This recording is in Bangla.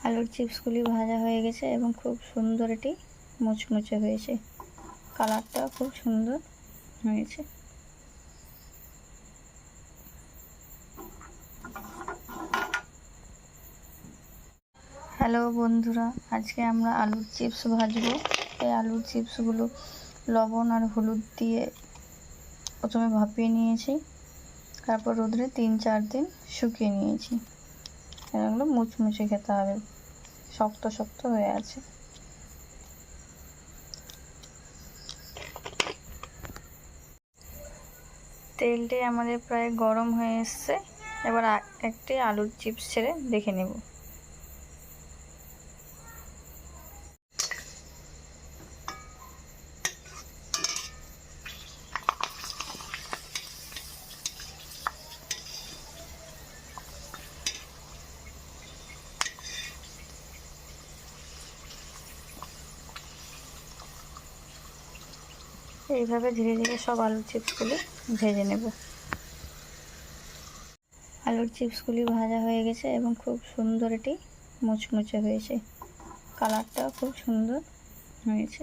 আলুর চিপসগুলি ভাজা হয়ে গেছে এবং খুব সুন্দর এটি মুচমুচে হয়েছে, কালারটাও খুব সুন্দর হয়েছে। হ্যালো বন্ধুরা, আজকে আমরা আলুর চিপস ভাজবো। এই আলুর চিপসগুলো লবণ আর হলুদ দিয়ে প্রথমে ভাপিয়ে নিয়েছি, তারপর রোদ্রে 3-4 দিন শুকিয়ে নিয়েছি। এগুলো মুচমুচে খেতে হবে, শক্ত শক্ত হয়ে আছে। তেলটি আমাদের প্রায় গরম হয়ে এসছে। এবার একটি আলুর চিপস ছেড়ে দেখে নেব। এইভাবে ধীরে ধীরে সব আলুর চিপসগুলি ভেজে নেব। আলুর চিপসগুলি ভাজা হয়ে গেছে এবং খুব সুন্দর এটি মুচমুচে হয়েছে, কালারটাও খুব সুন্দর হয়েছে।